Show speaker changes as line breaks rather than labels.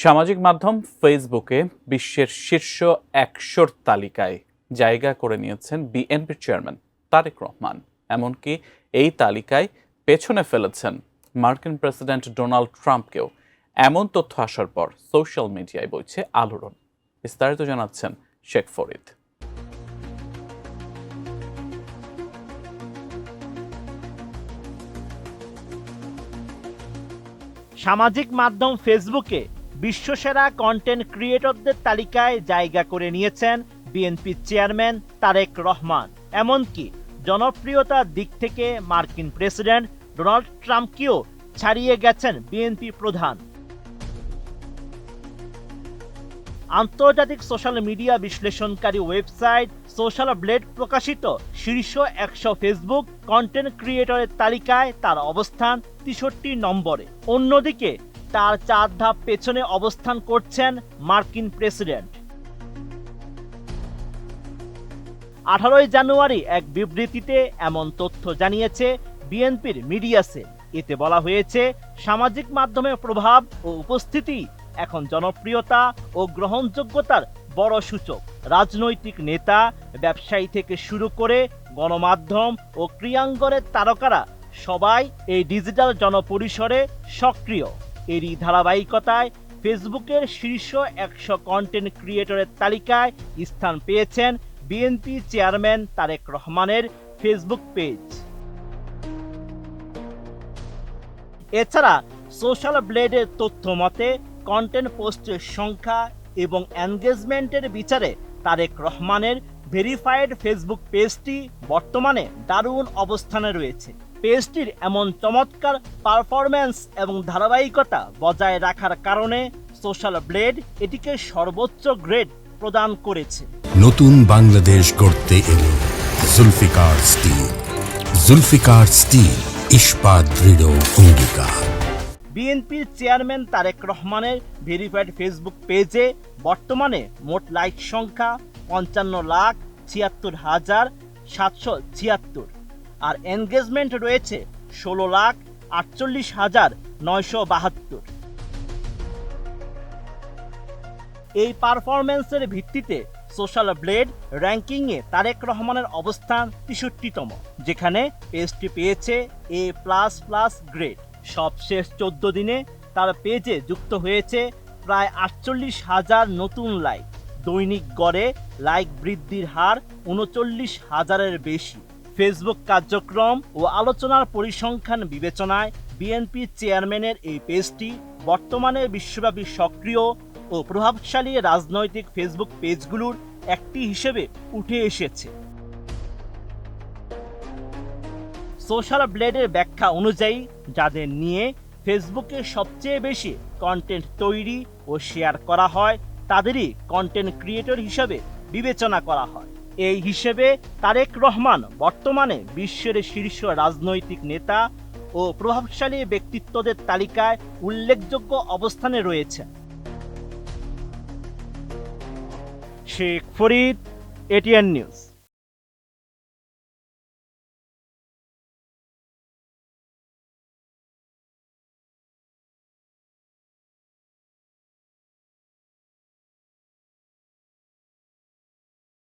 সামাজিক মাধ্যম ফেসবুকে বিশ্বের শীর্ষ ১০০ তালিকায় জায়গা করে নিয়েছেন বিএনপির চেয়ারম্যান তারেক রহমান। এমনকি এই তালিকায় পেছনে ফেলেছেন মার্কিন প্রেসিডেন্ট ডোনাল্ড ট্রাম্পকেও। এমন তথ্য আসার পর সোশ্যাল মিডিয়ায় বইছে আলোড়ন। বিস্তারিত জানাচ্ছেন শেখ ফরিদ।
সামাজিক মাধ্যম ফেসবুকে বিশ্বসেরা কন্টেন্ট ক্রিয়েটরদের তালিকায় জায়গা করে নিয়েছেন বিএনপির চেয়ারম্যান তারেক রহমান। এমনকি জনপ্রিয়তার দিক থেকে মার্কিন প্রেসিডেন্ট ডোনাল্ড ট্রাম্পকেও ছাড়িয়ে গেছেন বিএনপি প্রধান। আন্তর্জাতিক সোশ্যাল মিডিয়া বিশ্লেষণকারী ওয়েবসাইট সোশ্যাল ব্লেড প্রকাশিত শীর্ষ ১০০ ফেসবুক কন্টেন্ট ক্রিয়েটরের তালিকায় তার অবস্থান ৬৩ নম্বরে। অন্যদিকে তার ৪ ধাপ পেছনে অবস্থান করছেন মার্কিন প্রেসিডেন্ট। ১৮ জানুয়ারি এক বিবৃতিতে এমন তথ্য জানিয়েছে বিএনপির মিডিয়া সেল। এতে বলা হয়েছে, সামাজিক মাধ্যমের প্রভাব ও উপস্থিতি এখন জনপ্রিয়তা ও গ্রহণযোগ্যতার বড় সূচক। রাজনৈতিক নেতা, ব্যবসায়ী থেকে শুরু করে গণমাধ্যম ও ক্রীড়াঙ্গনের তারকারা সবাই এই ডিজিটাল জনপরিসরে সক্রিয়। এরই ধারাবাহিকতায় ফেসবুকের শীর্ষ ১০০ কন্টেন্ট ক্রিয়েটরের তালিকায় স্থান পেয়েছেন বিএনপি চেয়ারম্যান তারেক রহমানের ফেসবুক পেজ। এছাড়া সোশ্যাল ব্লেডের তথ্য মতে কন্টেন্ট পোস্টের সংখ্যা এবং এনগেজমেন্টের বিচারে তারেক রহমানের ভেরিফাইড ফেসবুক পেজটি বর্তমানে দারুণ অবস্থানে রয়েছে। পেজটির এমন চমৎকার পারফরম্যান্স এবং ধারাবাহিকতা বজায় রাখার কারণে সোশ্যাল ব্লেড এটিকে সর্বোচ্চ গ্রেড প্রদান করেছে।
নতুন বাংলাদেশ গড়তে এলো জুলফিকার স্টিল। জুলফিকার স্টিল, ইস্পাত দৃঢ় অঙ্গীকার।
বিএনপির চেয়ারম্যান তারেক রহমানের ভেরিফাইড ফেসবুক পেজে বর্তমানে মোট লাইক সংখ্যা ৫৫,৭৬,৭৭৬ আর এনগেজমেন্ট রয়েছে ১৬,৪৮,৯৭২। এই পারফরম্যান্সের ভিত্তিতে সোশ্যাল ব্লেড র্যাঙ্কিংয়ে তারেক রহমানের অবস্থান ৬৩তম, যেখানে পেজটি পেয়েছে A++ গ্রেড। সবশেষ ১৪ দিনে তার পেজে যুক্ত হয়েছে প্রায় ৪৮,০০০ নতুন লাইক। দৈনিক গড়ে লাইক বৃদ্ধির হার ৩৯,০০০-এর বেশি। ফেসবুক কার্যক্রম ও আলোচনার পরিসংখ্যান বিবেচনায় বিএনপি চেয়ারম্যানের এই পেজটি বর্তমানে বিশ্বব্যাপী সক্রিয় ও প্রভাবশালী রাজনৈতিক ফেসবুক পেজগুলোর একটি হিসেবে উঠে এসেছে। সোশ্যাল ব্লেডের ব্যাখ্যা অনুযায়ী যাদের নিয়ে ফেসবুকে সবচেয়ে বেশি কন্টেন্ট তৈরি ও শেয়ার করা হয় তাদেরই কন্টেন্ট ক্রিয়েটর হিসেবে বিবেচনা করা হয়। এই হিসেবে তারেক রহমান বর্তমানে বিশ্বের শীর্ষ রাজনৈতিক নেতা ও প্রভাবশালী ব্যক্তিত্বদের তালিকায় উল্লেখযোগ্য অবস্থানে রয়েছেন। Sheikh Farid, ATN news.